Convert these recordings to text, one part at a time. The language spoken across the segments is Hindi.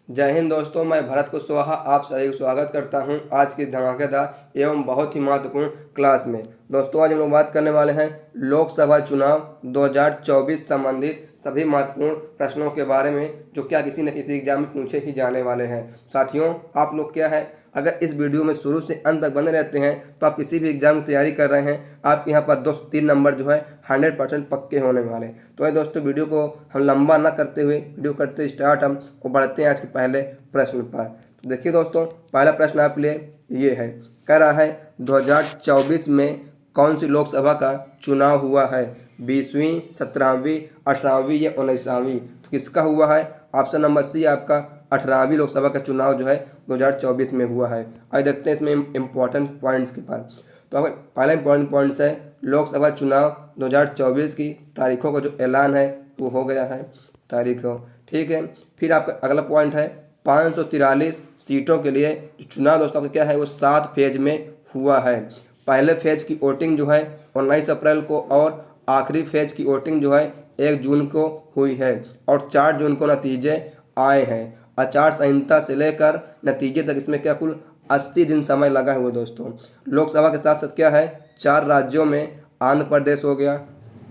जय हिंद दोस्तों, मैं भरत कुशवाहा आप सभी को स्वागत करता हूं आज की धमाकेदार एवं बहुत ही महत्वपूर्ण क्लास में। दोस्तों आज हम लोग बात करने वाले हैं लोकसभा चुनाव 2024 संबंधित सभी महत्वपूर्ण प्रश्नों के बारे में, जो क्या किसी न किसी एग्जाम में पूछे ही जाने वाले हैं। साथियों, आप लोग क्या है, अगर इस वीडियो में शुरू से अंत तक बने रहते हैं तो आप किसी भी एग्जाम की तैयारी कर रहे हैं, आपके यहाँ पर 2 से 3 नंबर जो है 100% पक्के होने वाले। तो ये दोस्तों वीडियो को हम लंबा ना करते हुए वीडियो करते स्टार्ट हम और बढ़ते हैं आज के पहले प्रश्न पर। तो देखिए दोस्तों, पहला प्रश्न आपके लिए ये है, कह रहा है 2024 में कौन सी लोकसभा का चुनाव हुआ है? 20वीं, 17वीं, 18वीं या 19वीं? तो किसका हुआ है? ऑप्शन नंबर सी आपका 18वीं लोकसभा का चुनाव जो है 2024 में हुआ है। आइए देखते हैं इसमें इम्पोर्टेंट पॉइंट्स के पर। तो अब पहला इम्पोर्टेंट पॉइंट्स है, लोकसभा चुनाव 2024 की तारीखों का जो ऐलान है वो हो गया है, तारीखों, ठीक है। फिर आपका अगला पॉइंट है 543 सीटों के लिए जो चुनाव दोस्तों आपका क्या है वो 7 फेज में हुआ है। पहले फेज की वोटिंग जो है 19 अप्रैल को और आखिरी फेज की वोटिंग जो है 1 जून को हुई है और 4 जून को नतीजे आए हैं। आचार संहिता से लेकर नतीजे तक इसमें क्या कुल 80 दिन समय लगा हुआ दोस्तों। लोकसभा के साथ साथ क्या है 4 राज्यों में, आंध्र प्रदेश हो गया,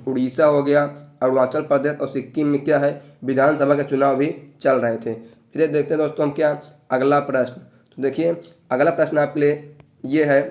उड़ीसा हो गया, अरुणाचल प्रदेश और सिक्किम में क्या है विधानसभा के चुनाव भी चल रहे थे। फिर देखते हैं दोस्तों हम क्या अगला प्रश्न। तो देखिए अगला प्रश्न आपके लिए ये है,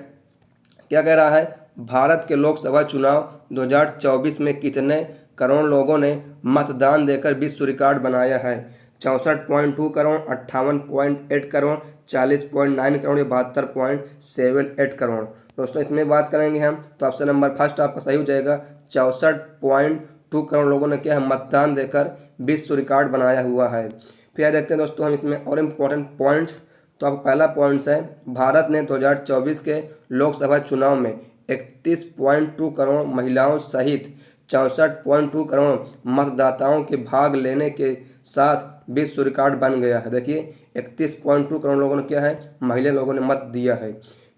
क्या कह रहा है, भारत के लोकसभा चुनाव 2024 में कितने करोड़ लोगों ने मतदान देकर विश्व रिकॉर्ड बनाया है? 64.2 करोड़, 58.8 करोड़, 40.9 करोड़ या 72.78 करोड़? दोस्तों इसमें बात करेंगे हम तो ऑप्शन नंबर फर्स्ट आपका सही हो जाएगा। 64.2 करोड़ लोगों ने क्या है मतदान देकर विश्व रिकॉर्ड बनाया हुआ है। फिर देखते हैं दोस्तों हम इसमें और इम्पोर्टेंट पॉइंट्स। तो अब पहला पॉइंट्स है, भारत ने 2024 के लोकसभा चुनाव में 31.2 करोड़ महिलाओं सहित 64.2 करोड़ मतदाताओं के भाग लेने के साथ विश्व रिकॉर्ड बन गया है। देखिए 31.2 करोड़ लोगों ने क्या है महिला लोगों ने मत दिया है।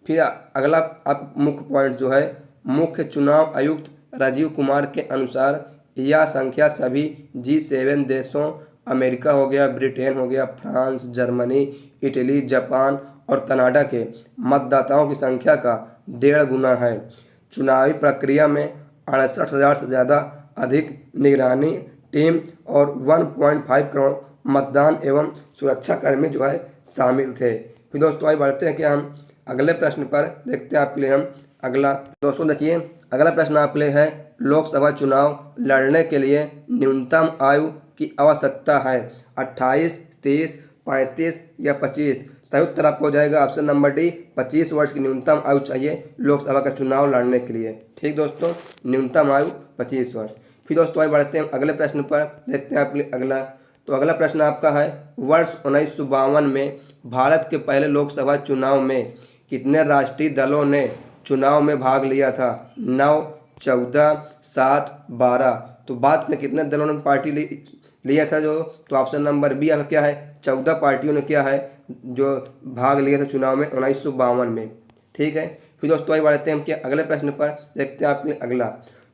फिर अगला आप मुख्य पॉइंट जो है, मुख्य चुनाव आयुक्त राजीव कुमार के अनुसार यह संख्या सभी G7 देशों, अमेरिका हो गया, ब्रिटेन हो गया, फ्रांस, जर्मनी, इटली, जापान और कनाडा के मतदाताओं की संख्या का 1.5 गुना है। चुनावी प्रक्रिया में 68,000 से ज़्यादा अधिक निगरानी टीम और 1.5 करोड़ मतदान एवं सुरक्षा कर्मी जो है शामिल थे। फिर दोस्तों आइए बढ़ते हैं कि हम अगले प्रश्न पर, देखते हैं आपके लिए हम अगला। दोस्तों देखिए अगला प्रश्न आपके लिए है, लोकसभा चुनाव लड़ने के लिए न्यूनतम आयु की आवश्यकता है 28, 30, 35 या 25? सही उत्तर आपको हो जाएगा ऑप्शन नंबर डी, 25 वर्ष की न्यूनतम आयु चाहिए लोकसभा का चुनाव लड़ने के लिए। ठीक दोस्तों, न्यूनतम आयु 25 वर्ष। फिर दोस्तों आइए बढ़ते हैं अगले प्रश्न पर, देखते हैं आपके लिए अगला। तो अगला प्रश्न आपका है, वर्ष 1952 में भारत के पहले लोकसभा चुनाव में कितने राष्ट्रीय दलों ने चुनाव में भाग लिया था? 9, 14, 7, 12? तो बात में कितने दलों ने पार्टी लिया था जो, तो ऑप्शन नंबर बी आपका क्या है, 14 पार्टियों ने क्या है जो भाग लिया था चुनाव में 1952 में। ठीक है। फिर दोस्तों आइए बढ़ते हैं हम क्या अगले प्रश्न पर, देखते हैं आपके अगला।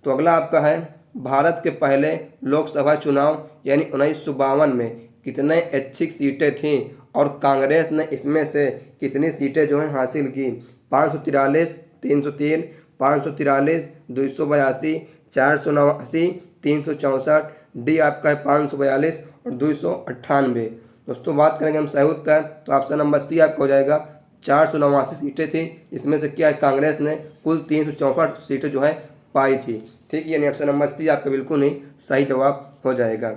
तो अगला आपका है, भारत के पहले लोकसभा चुनाव यानी 1952 में कितने ऐच्छिक सीटें थीं और कांग्रेस ने इसमें से कितनी सीटें जो हैं हासिल की? 543, 303, 543, 282, 489, 364? डी आपका है 542 और 298। दोस्तों बात करेंगे हम सही उत्तर, तो ऑप्शन नंबर सी आपका हो जाएगा। 489 सीटें थी, इसमें से क्या है कांग्रेस ने कुल 364 सीटें जो है पाई थी। ठीक है, यानी ऑप्शन नंबर सी आपका बिल्कुल नहीं सही जवाब हो जाएगा।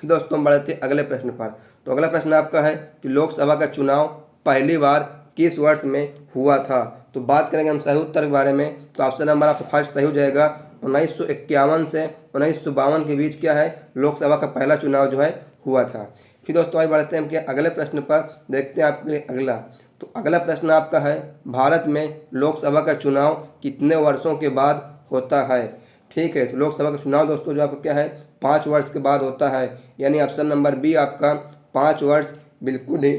फिर दोस्तों हम बढ़ते हैं अगले प्रश्न पर। तो अगला प्रश्न आपका है कि लोकसभा का चुनाव पहली बार किस वर्ष में हुआ था? तो बात करेंगे हम सही उत्तर के बारे में, तो ऑप्शन नंबर आपका फर्स्ट सही हो जाएगा। 1951 से 1952 के बीच क्या है लोकसभा का पहला चुनाव जो है हुआ था। फिर दोस्तों आगे बढ़ते हैं हम क्या अगले प्रश्न पर, देखते हैं आपके लिए अगला। तो अगला प्रश्न आपका है, भारत में लोकसभा का चुनाव कितने वर्षों के बाद होता है? ठीक है, तो लोकसभा का चुनाव दोस्तों जो आपका क्या है 5 वर्ष के बाद होता है, यानी ऑप्शन नंबर बी आपका 5 वर्ष बिल्कुल ही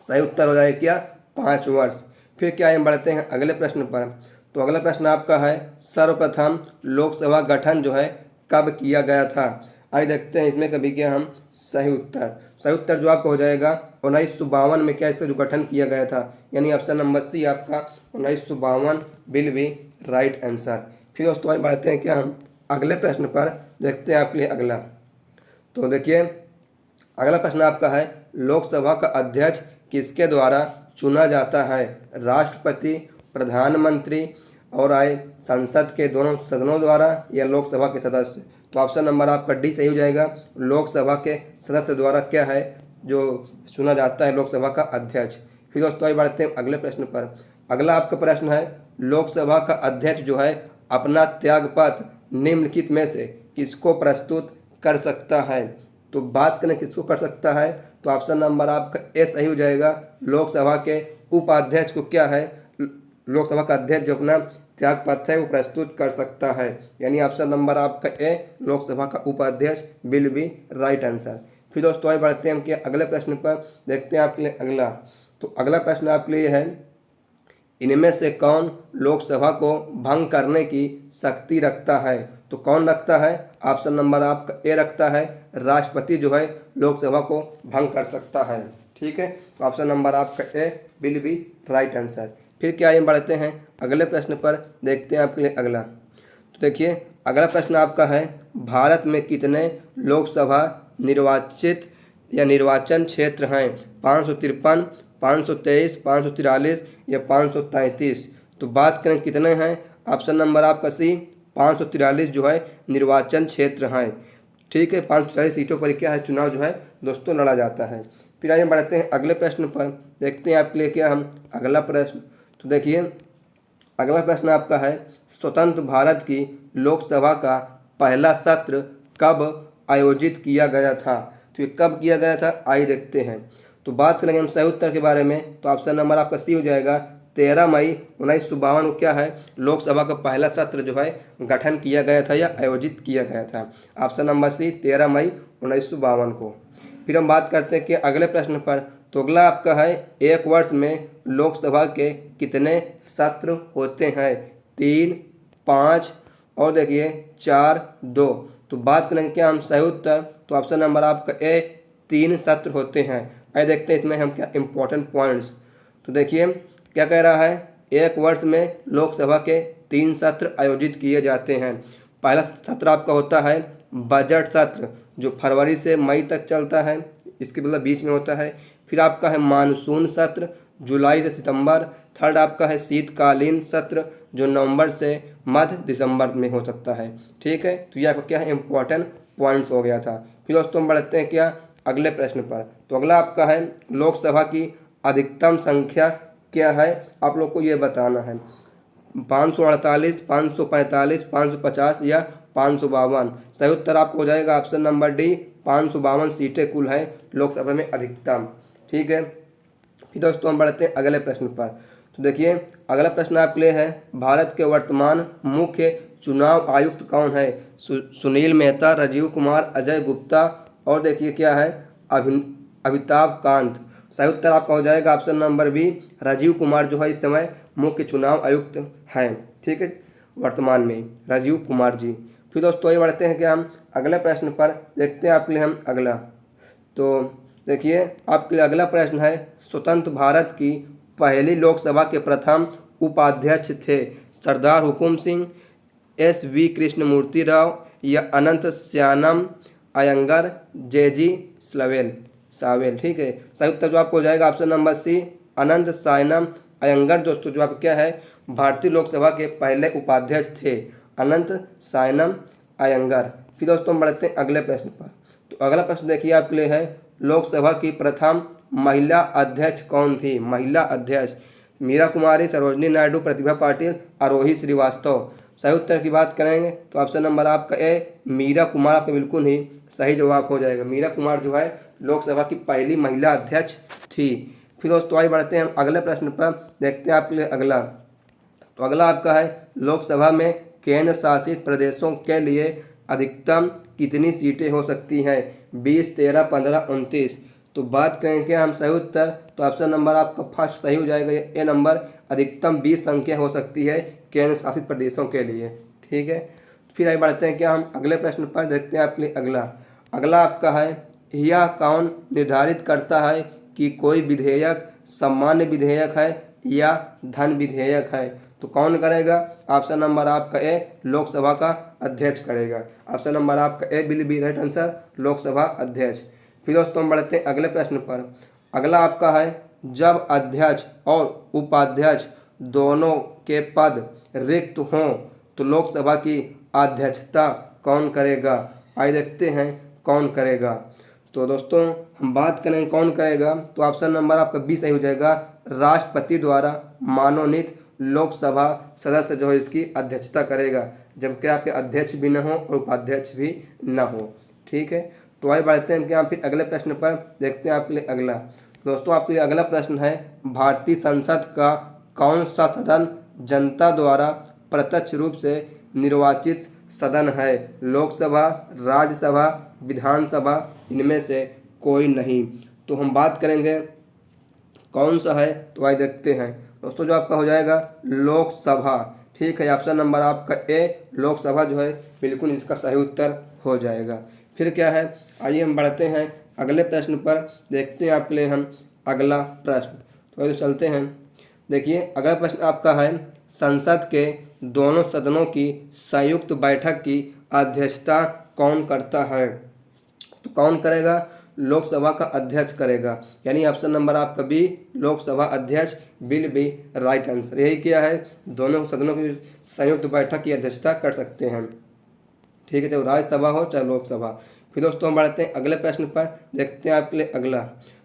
सही उत्तर हो जाएगा, क्या 5 वर्ष। फिर क्या हम बढ़ते हैं अगले प्रश्न पर। तो अगला प्रश्न आपका है, सर्वप्रथम लोकसभा गठन जो है कब किया गया था? आइए देखते हैं इसमें कभी क्या हम सही उत्तर जो आपका हो जाएगा 1952 में क्या इसका जो गठन किया गया था, यानी ऑप्शन नंबर सी आपका 1952 विल बी राइट आंसर। फिर दोस्तों आगे बढ़ते हैं क्या हम अगले प्रश्न पर, देखते हैं आपके लिए अगला। तो देखिए अगला प्रश्न आपका है, लोकसभा का अध्यक्ष किसके द्वारा चुना जाता है? राष्ट्रपति, प्रधानमंत्री और आए संसद के दोनों सदनों द्वारा या लोकसभा के सदस्य? तो ऑप्शन नंबर आपका डी सही हो जाएगा। लोकसभा के सदस्य द्वारा क्या है जो चुना जाता है लोकसभा का अध्यक्ष। फिर दोस्तों आगे बढ़ते हैं अगले प्रश्न पर। अगला आपका प्रश्न है, लोकसभा का अध्यक्ष जो है अपना त्यागपत्र निम्नलिखित में से किसको प्रस्तुत कर सकता है? तो बात करें किसको कर सकता है, तो ऑप्शन नंबर आपका ए सही हो जाएगा। लोकसभा के उपाध्यक्ष को क्या है, लोकसभा का अध्यक्ष जो अपना त्यागपत्र है वो प्रस्तुत कर सकता है, यानी ऑप्शन नंबर आपका ए लोकसभा का उपाध्यक्ष विल बी राइट आंसर। फिर दोस्तों आगे बढ़ते हैं हम क्या अगले प्रश्न पर, देखते हैं आपके लिए अगला। तो अगला प्रश्न आपके लिए है, इनमें से कौन लोकसभा को भंग करने की शक्ति रखता है? तो कौन रखता है? ऑप्शन नंबर आपका ए रखता है। राष्ट्रपति जो है लोकसभा को भंग कर सकता है। ठीक है, तो ऑप्शन नंबर आपका A will be right answer. फिर क्या आइए बढ़ते हैं अगले प्रश्न पर, देखते हैं आपके लिए अगला। तो देखिए अगला प्रश्न आपका है, भारत में कितने लोकसभा निर्वाचित या निर्वाचन क्षेत्र हैं? 553, 523, 543 या 533? तो बात करें कितने हैं, ऑप्शन नंबर आपका सी 543 जो है निर्वाचन क्षेत्र हैं। ठीक है, 543 सीटों पर क्या है चुनाव जो है दोस्तों लड़ा जाता है। फिर आइए बढ़ते हैं अगले प्रश्न पर, देखते हैं आपके लिए क्या हम अगला प्रश्न। तो देखिए अगला प्रश्न आपका है, स्वतंत्र भारत की लोकसभा का पहला सत्र कब आयोजित किया गया था? तो ये कब किया गया था आइए देखते हैं। तो बात करेंगे हम सही उत्तर के बारे में, तो ऑप्शन नंबर आपका सी हो जाएगा। 13 मई 1952 को क्या है लोकसभा का पहला सत्र जो है गठन किया गया था या आयोजित किया गया था। ऑप्शन नंबर सी 13 मई 1952 को। फिर हम बात करते हैं कि अगले प्रश्न पर। तो अगला आपका है, एक वर्ष में लोकसभा के कितने सत्र होते हैं? 3, 5 और देखिए 4, 2। तो बात करेंगे क्या हम सही उत्तर, तो ऑप्शन नंबर आपका ए 3 सत्र होते हैं। आइए देखते हैं इसमें हम क्या इंपॉर्टेंट पॉइंट्स। तो देखिए क्या कह रहा है, एक वर्ष में लोकसभा के 3 सत्र आयोजित किए जाते हैं। पहला सत्र आपका होता है बजट सत्र जो फरवरी से मई तक चलता है, इसके मतलब बीच में होता है। फिर आपका है मानसून सत्र जुलाई से सितंबर। थर्ड आपका है शीतकालीन सत्र जो नवंबर से मध्य दिसंबर में हो सकता है। ठीक है, तो ये आपका क्या है इंपॉर्टेंट पॉइंट्स हो गया था। फिर दोस्तों हम बढ़ते हैं क्या अगले प्रश्न पर। तो अगला आपका है, लोकसभा की अधिकतम संख्या क्या है आप लोग को ये बताना है। 548, 545, 550 या 552? सही उत्तर आपको हो जाएगा ऑप्शन नंबर डी 552 सीटें कुल है लोकसभा में अधिकतम। ठीक है, फिर दोस्तों हम बढ़ते हैं अगले प्रश्न पर। तो देखिए अगला प्रश्न आपके लिए है, भारत के वर्तमान मुख्य चुनाव आयुक्त कौन है? सुनील मेहता, राजीव कुमार, अजय गुप्ता और देखिए क्या है अमिताभ कांत। सही उत्तर आपका हो जाएगा option number B Rajiv Kumar जो है इस समय मुख्य चुनाव आयुक्त हैं। ठीक है, वर्तमान में राजीव कुमार जी। फिर दोस्तों ये बढ़ते हैं कि हम अगले प्रश्न पर, देखते हैं आपके लिए हम अगला। तो देखिए आपके लिए अगला प्रश्न है, स्वतंत्र भारत की पहली लोकसभा के प्रथम उपाध्यक्ष थे सरदार हुकुम सिंह, SV कृष्णमूर्ति राव या अनंत श्यानम अयंगर, JG सावेल। ठीक है, सही उत्तर जो आपको हो जाएगा ऑप्शन नंबर सी अनंत सायनम अयंगर दोस्तों जो आप क्या है भारतीय लोकसभा के पहले उपाध्यक्ष थे अनंत सायनम अयंगर। फिर दोस्तों हम बढ़ते हैं अगले प्रश्न पर। तो अगला प्रश्न देखिए आपके लिए है, लोकसभा की प्रथम महिला अध्यक्ष कौन थी? महिला अध्यक्ष मीरा कुमारी, सरोजनी नायडू, प्रतिभा पाटिल, आरोही श्रीवास्तव। सही उत्तर की बात करेंगे तो ऑप्शन नंबर आपका ए मीरा कुमार आपका बिल्कुल ही सही जवाब हो जाएगा। मीरा कुमार जो है लोकसभा की पहली महिला अध्यक्ष थी। फिर दोस्तों आगे बढ़ते हैं हम अगले प्रश्न पर, देखते हैं आपके लिए अगला। तो अगला आपका है, लोकसभा में केंद्र शासित प्रदेशों के लिए अधिकतम कितनी सीटें हो सकती हैं? 20, 13, 15, 29? तो बात करें कि हम सही उत्तर, तो ऑप्शन नंबर आपका फर्स्ट सही हो जाएगा ए नंबर, अधिकतम 20 संख्या हो सकती है केंद्र शासित प्रदेशों के लिए। ठीक है, फिर आगे बढ़ते हैं क्या हम अगले प्रश्न पर, देखते हैं आपके लिए अगला। अगला आपका है, यह कौन निर्धारित करता है कि कोई विधेयक सामान्य विधेयक है या धन विधेयक है? तो कौन करेगा? ऑप्शन नंबर आपका ए, लोकसभा का अध्यक्ष करेगा। ऑप्शन नंबर आपका A will be right answer, Lok Sabha अध्यक्ष। फिर दोस्तों हम बढ़ते हैं अगले प्रश्न पर। अगला आपका है, जब अध्यक्ष और उपाध्यक्ष दोनों के पद रिक्त हों तो लोकसभा की अध्यक्षता कौन करेगा? आइए देखते हैं कौन करेगा। तो दोस्तों हम बात करें कौन करेगा, तो ऑप्शन नंबर आपका बी सही हो जाएगा। राष्ट्रपति द्वारा मनोनीत लोकसभा सदस्य जो है इसकी अध्यक्षता करेगा, जबकि आपके अध्यक्ष भी न हो और उपाध्यक्ष भी न हो। ठीक है, तो आइए बढ़ते हैं क्या फिर अगले प्रश्न पर। देखते हैं आपके लिए अगला। दोस्तों आपके लिए अगला प्रश्न है, भारतीय संसद का कौन सा सदन जनता द्वारा प्रत्यक्ष रूप से निर्वाचित सदन है? लोकसभा, राज्यसभा, विधानसभा, इनमें से कोई नहीं। तो हम बात करेंगे कौन सा है, तो आइए देखते हैं। दोस्तों जो आपका हो जाएगा लोकसभा। ठीक है, ऑप्शन नंबर आपका ए, लोकसभा जो है बिल्कुल इसका सही उत्तर हो जाएगा। फिर क्या है, आइए हम बढ़ते हैं अगले प्रश्न पर। देखते हैं आपके लिए हम अगला प्रश्न। तो चलते हैं। देखिए अगला प्रश्न आपका है, संसद के दोनों सदनों की संयुक्त बैठक की अध्यक्षता कौन करता है? तो कौन करेगा? लोकसभा का अध्यक्ष करेगा, यानी ऑप्शन नंबर आपका बी, लोकसभा अध्यक्ष विल बी राइट आंसर। यही क्या है, दोनों सदनों की संयुक्त बैठक की अध्यक्षता कर सकते हैं। ठीक है, चाहे राज्यसभा हो चाहे लोकसभा। फिर दोस्तों हम बढ़ते हैं अगले प्रश्न पर। देखते हैं आपके लिए अगला।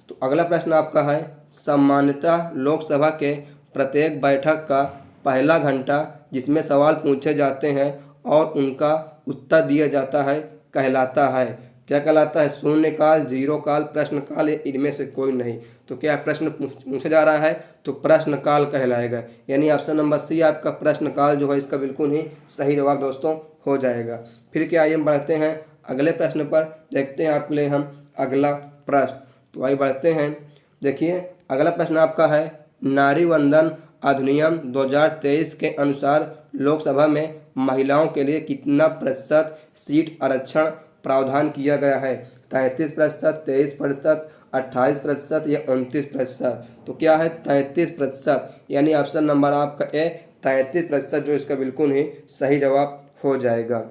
तो अगला प्रश्न आपका है, सामान्यतः लोकसभा के प्रत्येक बैठक का पहला घंटा जिसमें सवाल पूछे जाते हैं और उनका उत्तर दिया जाता है कहलाता है? क्या कहलाता है? शून्यकाल, जीरो काल, प्रश्नकाल, इनमें से कोई नहीं। तो क्या प्रश्न पूछा जा रहा है, तो प्रश्नकाल कहलाएगा, यानी ऑप्शन नंबर सी आपका प्रश्नकाल जो है इसका बिल्कुल ही सही जवाब दोस्तों हो जाएगा। फिर क्या आइए हम बढ़ते हैं अगले प्रश्न पर। देखते हैं आपके लिए हम अगला प्रश्न। तो आइए बढ़ते हैं। देखिए अगला प्रश्न आपका है, नारी वंदन अधिनियम 2023 के अनुसार लोकसभा में महिलाओं के लिए कितना प्रतिशत सीट आरक्षण प्रावधान किया गया है? 33%, 23%, 28% या 29%? तो क्या है 33%, यानी ऑप्शन नंबर आपका ए 33% जो इसका बिल्कुल ही सही जवाब हो जाएगा।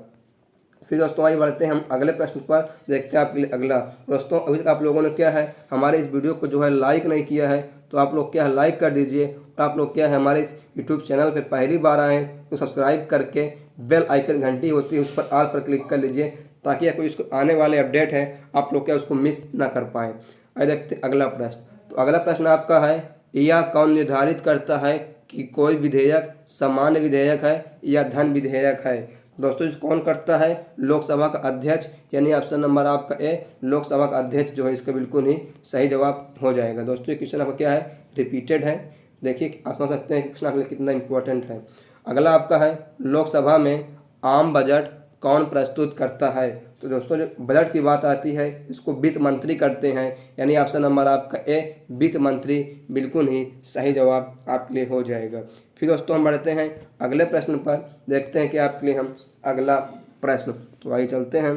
फिर दोस्तों आइए बढ़ते हैं हम अगले प्रश्न पर। देखते हैं आपके लिए अगला। दोस्तों अभी तक आप लोगों ने क्या है हमारे इस वीडियो को जो है लाइक नहीं किया है, तो आप लोग क्या है लाइक कर दीजिए। और आप लोग क्या है हमारे इस यूट्यूब चैनल पर पहली बार आए हैं तो सब्सक्राइब करके बेल आइकन घंटी होती है उस पर ऑल पर क्लिक कर लीजिए, ताकि कोई इसको आने वाले अपडेट है आप लोग क्या उसको मिस ना कर पाएँ। आइए देखते हैं अगला प्रश्न। तो अगला प्रश्न आपका है, यह कौन निर्धारित करता है कि कोई विधेयक सामान्य विधेयक है या धन विधेयक है? दोस्तों कौन करता है? लोकसभा का अध्यक्ष, यानी ऑप्शन नंबर आपका ए, लोकसभा का अध्यक्ष जो है इसका बिल्कुल ही सही जवाब हो जाएगा। दोस्तों ये क्वेश्चन आपका क्या है, रिपीटेड है। देखिए आप समझ सकते हैं क्वेश्चन आपके लिए कितना इंपॉर्टेंट है। अगला आपका है, लोकसभा में आम बजट कौन प्रस्तुत करता है? तो दोस्तों जो बजट की बात आती है इसको वित्त मंत्री करते हैं, यानी ऑप्शन नंबर आपका ए, वित्त मंत्री बिल्कुल ही सही जवाब आपके लिए हो जाएगा। फिर दोस्तों हम बढ़ते हैं अगले प्रश्न पर। देखते हैं कि आपके लिए हम अगला प्रश्न। तो आइए चलते हैं,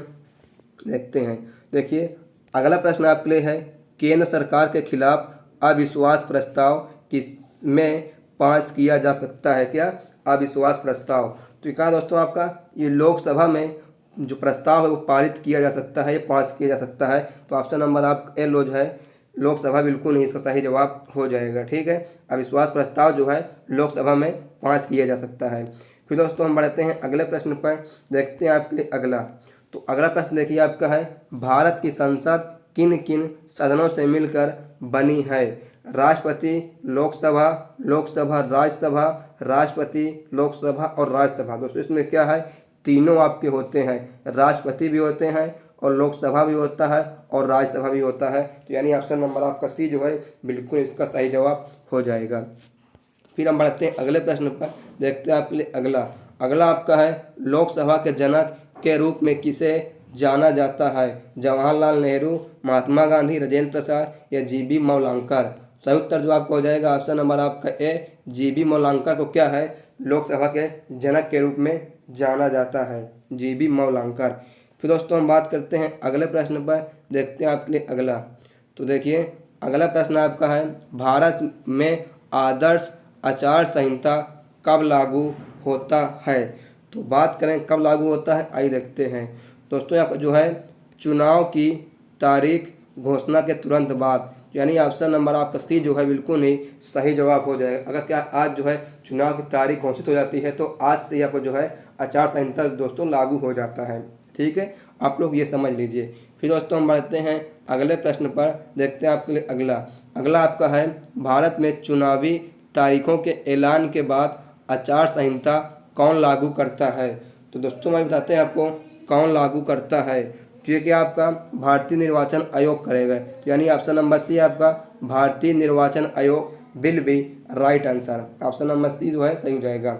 देखते हैं। देखिए अगला प्रश्न आपके लिए है, केंद्र सरकार के खिलाफ अविश्वास प्रस्ताव किसमें पास किया जा सकता है? क्या अविश्वास प्रस्ताव? तो ये कहा दोस्तों आपका, ये लोकसभा में जो प्रस्ताव है वो पारित किया जा सकता है, ये पास किया जा सकता है। तो ऑप्शन नंबर आपका ए लो जो है लोकसभा बिल्कुल नहीं इसका सही जवाब हो जाएगा। ठीक है, अविश्वास प्रस्ताव जो है लोकसभा में पास किया जा सकता है। फिर दोस्तों हम बढ़ते हैं अगले प्रश्न पर। देखते हैं आपके लिए अगला। तो अगला प्रश्न देखिए आपका है, भारत की संसद किन किन सदनों से मिलकर बनी है? राष्ट्रपति, लोकसभा, लोकसभा राज्यसभा, राष्ट्रपति, लोकसभा और राज्यसभा। दोस्तों इसमें क्या है, तीनों आपके होते हैं, राष्ट्रपति भी होते हैं और लोकसभा भी होता है और राज्यसभा भी होता है। तो यानी ऑप्शन नंबर आपका सी जो है बिल्कुल इसका सही जवाब हो जाएगा। फिर हम बढ़ते हैं अगले प्रश्न पर। देखते हैं आपके लिए अगला। अगला आपका है, लोकसभा के जनक के रूप में किसे जाना जाता है? जवाहरलाल नेहरू, महात्मा गांधी, राजेंद्र प्रसाद या जीबी मौलांकर? सही उत्तर जो आपको हो जाएगा ऑप्शन नंबर आपका ए, जीबी मौलांकर को क्या है लोकसभा के जनक के रूप में जाना जाता है, जीबी मौलांकर। फिर दोस्तों हम बात करते हैं अगले प्रश्न पर, देखते हैं आपके लिए अगला। तो देखिए अगला प्रश्न आपका है, भारत में आदर्श आचार संहिता कब लागू होता है। तो बात करें कब लागू होता है, आइए देखते हैं। दोस्तों यहाँ पर जो है चुनाव की तारीख घोषणा के तुरंत बाद, यानी ऑप्शन नंबर आपका सी जो है बिल्कुल ही सही जवाब हो जाएगा। अगर क्या आज जो है चुनाव की तारीख घोषित हो जाती है तो आज से यहाँ पर जो है आचार संहिता दोस्तों लागू हो जाता है। ठीक है, आप लोग ये समझ लीजिए। फिर दोस्तों हम बढ़ते हैं अगले प्रश्न पर, देखते हैं आपके लिए अगला। अगला आपका है, भारत में चुनावी तारीखों के ऐलान के बाद आचार संहिता कौन लागू करता है। तो दोस्तों मैं बताते हैं आपको कौन लागू करता है। तो ये क्या आपका भारतीय निर्वाचन आयोग करेगा, यानी ऑप्शन नंबर सी आपका भारतीय निर्वाचन आयोग will be right answer. Option number C जो है सही हो जाएगा।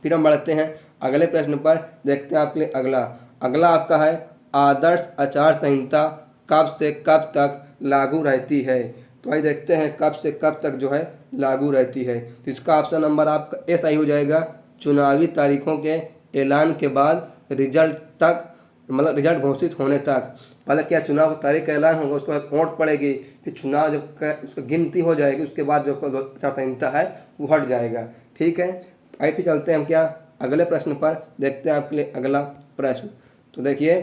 फिर हम बढ़ते हैं अगले प्रश्न पर, देखते हैं आपके लिए अगला। अगला आपका है, आदर्श आचार संहिता कब से कब तक लागू रहती है। तो आइए देखते हैं कब से कब तक जो है लागू रहती है। तो इसका ऑप्शन नंबर आपका ए सही हो जाएगा, चुनावी तारीखों के ऐलान के बाद रिजल्ट तक, मतलब रिजल्ट घोषित होने तक। पहले क्या चुनाव की तारीख का ऐलान होगा, उसके बाद वोट पड़ेगी, फिर चुनाव जब उसकी गिनती हो जाएगी उसके बाद जो आचार संहिता है वो हट जाएगा। ठीक है, आइए फिर चलते हैं हम क्या अगले प्रश्न पर, देखते हैं आपके लिए अगला प्रश्न। तो देखिए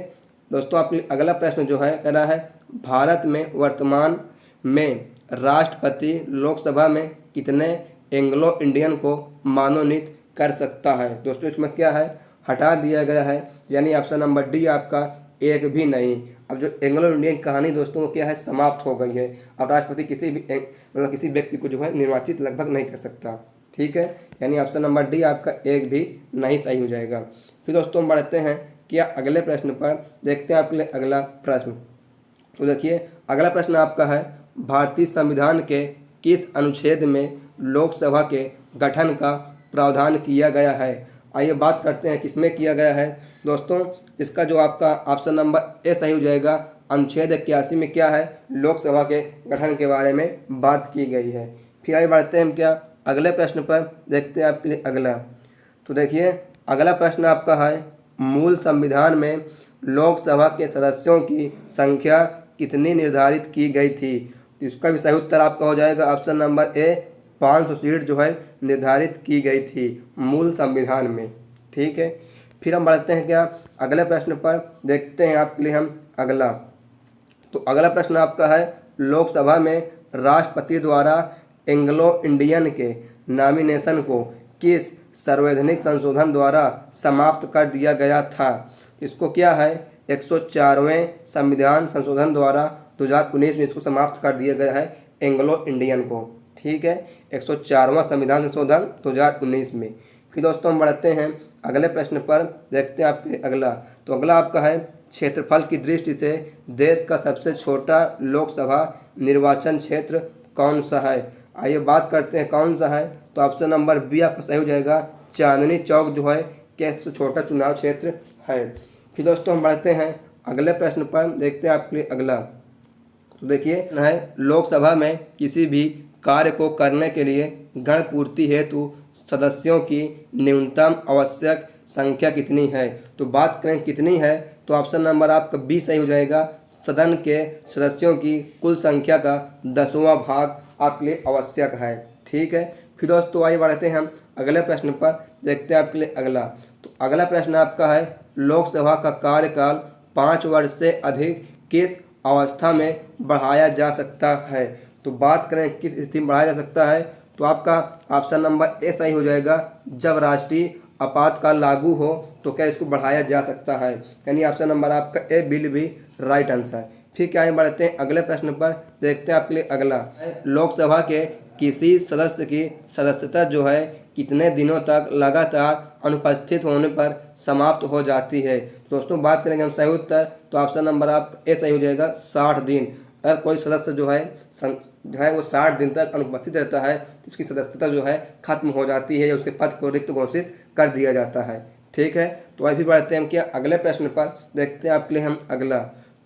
दोस्तों आपके लिए अगला प्रश्न जो है कह रहा है, भारत में वर्तमान में राष्ट्रपति लोकसभा में कितने एंग्लो इंडियन को मनोनीत कर सकता है। दोस्तों इसमें क्या है, हटा दिया गया है, यानी ऑप्शन नंबर डी आपका एक भी नहीं। अब जो एंग्लो इंडियन कहानी दोस्तों क्या है समाप्त हो गई है। अब राष्ट्रपति किसी भी मतलब किसी व्यक्ति को जो है निर्वाचित लगभग नहीं कर सकता। ठीक है, यानी ऑप्शन नंबर डी आपका एक भी नहीं सही हो जाएगा। फिर दोस्तों हम बढ़ते हैं क्या अगले प्रश्न पर, देखते हैं आपके लिए अगला प्रश्न। तो देखिए अगला प्रश्न आपका है, भारतीय संविधान के किस अनुच्छेद में लोकसभा के गठन का प्रावधान किया गया है। आइए बात करते हैं किसमें किया गया है। दोस्तों इसका जो आपका ऑप्शन नंबर ए सही हो जाएगा, अनुच्छेद 81 में क्या है लोकसभा के गठन के बारे में बात की गई है। फिर आगे बढ़ते हैं हम क्या अगले प्रश्न पर, देखते हैं आपके लिए अगला। तो देखिए अगला प्रश्न आपका है, मूल संविधान में लोकसभा के सदस्यों की संख्या कितनी निर्धारित की गई थी। तो इसका भी सही उत्तर आपका हो जाएगा ऑप्शन नंबर ए, 500 सीट जो है निर्धारित की गई थी मूल संविधान में। ठीक है, फिर हम बढ़ते हैं क्या अगले प्रश्न पर, देखते हैं आपके लिए हम अगला। तो अगला प्रश्न आपका है, लोकसभा में राष्ट्रपति द्वारा एंग्लो इंडियन के नॉमिनेशन को किस संवैधानिक संशोधन द्वारा समाप्त कर दिया गया था। इसको क्या है 104वें संविधान संशोधन द्वारा 2019 में इसको समाप्त कर दिया गया है एंग्लो इंडियन को। ठीक है, 104वां संविधान संशोधन 2019 में। फिर दोस्तों हम बढ़ते हैं अगले प्रश्न पर, देखते हैं आपके अगला। तो अगला आपका है, क्षेत्रफल की दृष्टि से देश का सबसे छोटा लोकसभा निर्वाचन क्षेत्र कौन सा है। आइए बात करते हैं कौन सा है। तो ऑप्शन नंबर बी आपका सही हो जाएगा, चांदनी चौक जो है क्या सबसे छोटा चुनाव क्षेत्र है। फिर दोस्तों हम बढ़ते हैं अगले प्रश्न पर, देखते हैं आपके लिए अगला। तो देखिए है, लोकसभा में किसी भी कार्य को करने के लिए गण पूर्ति हेतु सदस्यों की न्यूनतम आवश्यक संख्या कितनी है। तो बात करें कितनी है, तो ऑप्शन नंबर आपका बी सही हो जाएगा, सदन के सदस्यों की कुल संख्या का 10वां भाग आपके लिए आवश्यक है। ठीक है, फिर दोस्तों आइए बढ़ते हैं हम अगले प्रश्न पर, देखते हैं आपके लिए अगला। तो अगला प्रश्न आपका है, लोकसभा का कार्यकाल 5 वर्ष से अधिक किस अवस्था में बढ़ाया जा सकता है। तो बात करें किस स्थिति में बढ़ाया जा सकता है, तो आपका ऑप्शन नंबर ए सही हो जाएगा, जब राष्ट्रीय आपातकाल लागू हो तो क्या इसको बढ़ाया जा सकता है, यानी ऑप्शन नंबर आपका A will be right answer. फिर क्या आगे बढ़ते हैं अगले प्रश्न पर, देखते हैं आपके लिए अगला। लोकसभा के किसी सदस्य की सदस्यता जो है कितने दिनों तक लगातार अनुपस्थित होने पर समाप्त हो जाती है। दोस्तों बात करेंगे हम सही उत्तर, तो ऑप्शन नंबर आपका ए सही हो जाएगा, 60 दिन। अगर कोई सदस्य जो है वो 60 दिन तक अनुपस्थित रहता है तो उसकी सदस्यता जो है खत्म हो जाती है या उसके पद को रिक्त घोषित कर दिया जाता है। ठीक है, तो अभी बढ़ते हैं हम क्या अगले प्रश्न पर, देखते हैं आपके लिए हम अगला।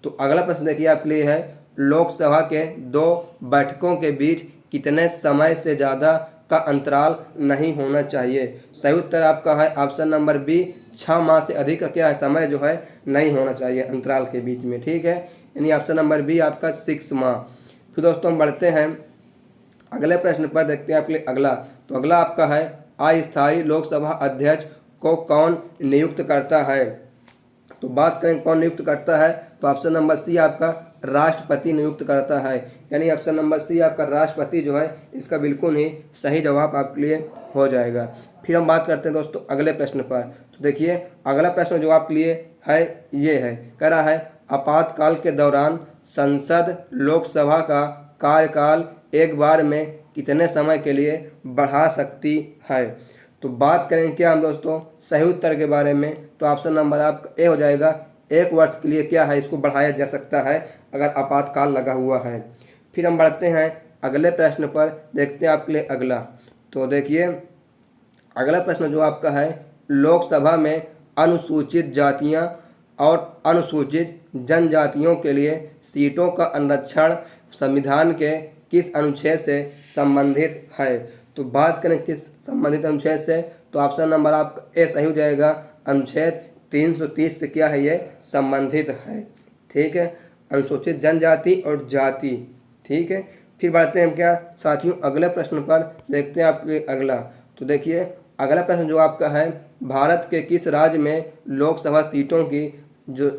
तो अगला प्रश्न देखिए आपके लिए है, लोकसभा के 2 बैठकों के बीच कितने समय से ज़्यादा का अंतराल नहीं होना चाहिए। सही उत्तर आपका है ऑप्शन नंबर बी, 6 माह से अधिक का क्या है समय जो है नहीं होना चाहिए अंतराल के बीच में। ठीक है, यानी ऑप्शन नंबर बी आपका 6 माह। फिर दोस्तों हम बढ़ते हैं अगले प्रश्न पर, देखते हैं आपके लिए अगला। तो अगला आपका है अस्थायी लोकसभा अध्यक्ष को कौन नियुक्त करता है। तो बात करें कौन नियुक्त करता है, तो ऑप्शन नंबर सी आपका राष्ट्रपति नियुक्त करता है। यानी ऑप्शन नंबर सी आपका राष्ट्रपति जो है इसका बिल्कुल ही सही जवाब आपके लिए हो जाएगा। फिर हम बात करते हैं दोस्तों अगले प्रश्न पर। तो देखिए अगला प्रश्न जो आपके लिए है ये है, कह रहा है आपातकाल के दौरान संसद लोकसभा का कार्यकाल एक बार में कितने समय के लिए बढ़ा सकती है। तो बात करें क्या हम दोस्तों सही उत्तर के बारे में, तो ऑप्शन नंबर आपका ए हो जाएगा, 1 वर्ष के लिए क्या है इसको बढ़ाया जा सकता है अगर आपातकाल लगा हुआ है। फिर हम बढ़ते हैं अगले प्रश्न पर, देखते हैं आपके लिए अगला। तो देखिए अगला प्रश्न जो आपका है, लोकसभा में अनुसूचित जातियां और अनुसूचित जनजातियों के लिए सीटों का आरक्षण संविधान के किस अनुच्छेद से संबंधित है। तो बात करें किस संबंधित अनुच्छेद से, तो ऑप्शन नंबर आपका ए सही हो जाएगा, अनुच्छेद 330 से क्या है ये संबंधित है। ठीक है, अनुसूचित जनजाति और जाति। ठीक है, फिर बढ़ते हैं हम क्या साथियों अगले प्रश्न पर, देखते हैं आपके अगला। तो देखिए अगला प्रश्न जो आपका है, भारत के किस राज्य में लोकसभा सीटों की जो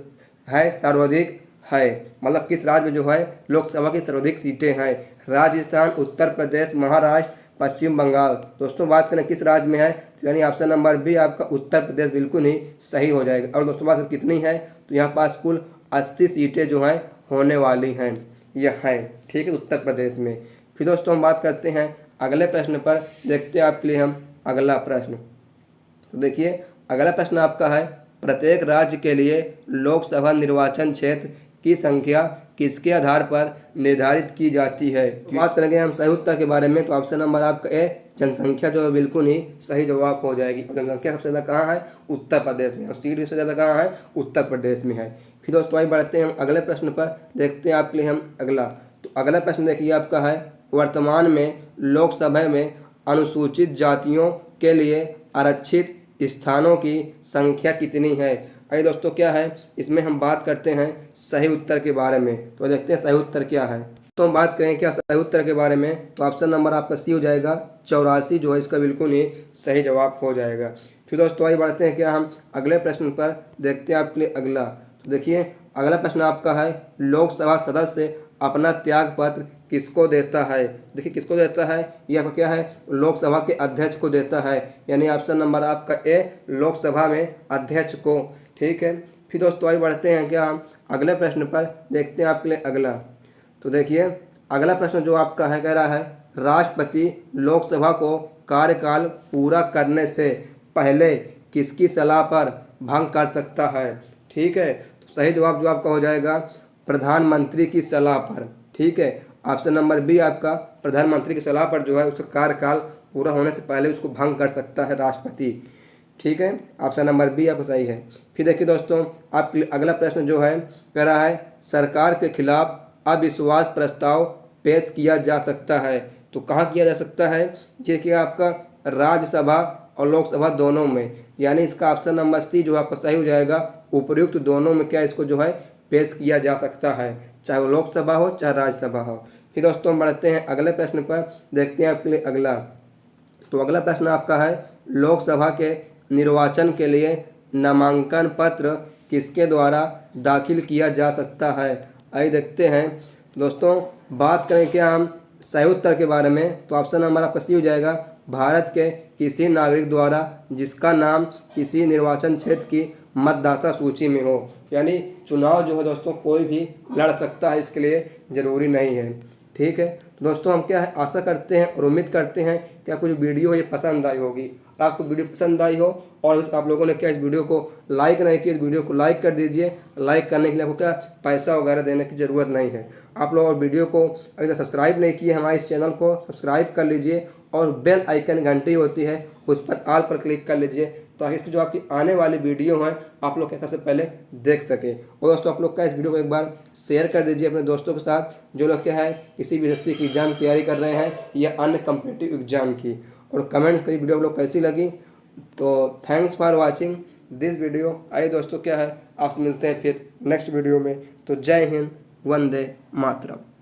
है सर्वाधिक है, मतलब किस राज्य में जो है लोकसभा की सर्वाधिक सीटें हैं। राजस्थान, उत्तर प्रदेश, महाराष्ट्र, पश्चिम बंगाल। दोस्तों बात करें किस राज्य में है, तो यानी ऑप्शन नंबर बी आपका उत्तर प्रदेश बिल्कुल ही सही हो जाएगा। और दोस्तों बात कितनी है, तो यहाँ पास कुल 80 सीटें जो हैं होने वाली हैं यह हैं। ठीक है, उत्तर प्रदेश में। फिर दोस्तों हम बात करते हैं अगले प्रश्न पर, देखते हैं आपके लिए हम अगला प्रश्न। तो देखिए अगला प्रश्न आपका है, प्रत्येक राज्य के लिए लोकसभा निर्वाचन क्षेत्र की संख्या किसके आधार पर निर्धारित की जाती है। बात करेंगे हम सही उत्तर के बारे में, तो ऑप्शन नंबर आपका ए जनसंख्या जो है बिल्कुल ही सही जवाब हो जाएगी। जनसंख्या सबसे ज़्यादा कहाँ है, उत्तर प्रदेश में, और सीट सबसे ज़्यादा कहाँ है, उत्तर प्रदेश में है। फिर दोस्तों आइए बढ़ते हैं हम अगले प्रश्न पर, देखते हैं आपके लिए हम अगला। तो अगला प्रश्न देखिए आपका है, वर्तमान में लोकसभा में अनुसूचित जातियों के लिए आरक्षित स्थानों की संख्या कितनी है। आइए दोस्तों क्या है इसमें हम बात करते हैं सही उत्तर के बारे में। तो देखते हैं सही उत्तर क्या है। तो हम बात करें क्या सही उत्तर के बारे में, तो ऑप्शन नंबर आपका सी हो जाएगा, 84 जो है इसका बिल्कुल ही सही जवाब हो जाएगा। फिर दोस्तों आइए बढ़ते हैं क्या हम अगले प्रश्न पर, देखते हैं आपके लिए अगला। तो देखिए अगला प्रश्न आपका है, लोकसभा सदस्य अपना त्याग पत्र किसको देता है। देखिए किसको देता है, ये आपका क्या है, लोकसभा के अध्यक्ष को देता है। यानी ऑप्शन नंबर आपका ए लोकसभा में अध्यक्ष को। ठीक है, फिर दोस्तों आइए बढ़ते हैं क्या हम अगले प्रश्न पर, देखते हैं आपके लिए अगला। तो देखिए अगला प्रश्न जो आपका है, कह रहा है राष्ट्रपति लोकसभा को कार्यकाल पूरा करने से पहले किसकी सलाह पर भंग कर सकता है। ठीक है, तो सही जवाब जो आपका हो जाएगा प्रधानमंत्री की सलाह पर। ठीक है, ऑप्शन नंबर बी आपका प्रधानमंत्री की सलाह पर जो है उसका कार्यकाल पूरा होने से पहले उसको भंग कर सकता है राष्ट्रपति। ठीक है, ऑप्शन नंबर बी आपका सही है। फिर देखिए दोस्तों आपके लिए अगला प्रश्न जो है, कह रहा है सरकार के खिलाफ अविश्वास प्रस्ताव पेश किया जा सकता है। तो कहाँ किया जा सकता है, ये कि आपका राज्यसभा और लोकसभा दोनों में। यानी इसका ऑप्शन नंबर सी जो आपका सही हो जाएगा, उपयुक्त दोनों में क्या इसको जो है पेश किया जा सकता है, चाहे वो लोकसभा हो चाहे राज्यसभा हो। फिर दोस्तों हम बढ़ते हैं अगले प्रश्न पर, देखते हैं आपके लिए अगला। तो अगला प्रश्न आपका है, लोकसभा के निर्वाचन के लिए नामांकन पत्र किसके द्वारा दाखिल किया जा सकता है। आइए देखते हैं दोस्तों, बात करें क्या हम सही उत्तर के बारे में, तो ऑप्शन नंबर आपका सी हो जाएगा, भारत के किसी नागरिक द्वारा जिसका नाम किसी निर्वाचन क्षेत्र की मतदाता सूची में हो। यानी चुनाव जो है दोस्तों कोई भी लड़ सकता है, इसके लिए ज़रूरी नहीं है। ठीक है, तो दोस्तों हम क्या है आशा करते हैं और उम्मीद करते हैं कि आपको जो वीडियो है ये पसंद आई होगी। और आपको वीडियो पसंद आई हो और अभी तक आप लोगों ने क्या इस वीडियो को लाइक नहीं किया, इस वीडियो को लाइक कर दीजिए। लाइक करने के लिए आपको क्या पैसा वगैरह देने की ज़रूरत नहीं है। आप लोग और वीडियो को अभी तक सब्सक्राइब नहीं किए हमारे इस चैनल को सब्सक्राइब कर लीजिए और बेल आइकन घंटी होती है उस पर ऑल पर क्लिक कर लीजिए, ताकि इसकी जो आपकी आने वाली वीडियो हैं आप लोग क्या सबसे पहले देख सके। और दोस्तों आप लोग क्या इस वीडियो को एक बार शेयर कर दीजिए अपने दोस्तों के साथ, जो लोग क्या है किसी भी एसएससी की एग्ज़ाम की तैयारी कर रहे हैं या अन्य कम्पिटिटिव एग्जाम की। और कमेंट्स करिए वीडियो आप लोग कैसी लगी। तो thanks for watching this video. आइए दोस्तों क्या है आपसे मिलते हैं फिर नेक्स्ट वीडियो में। तो जय हिंद, वंदे मातरम।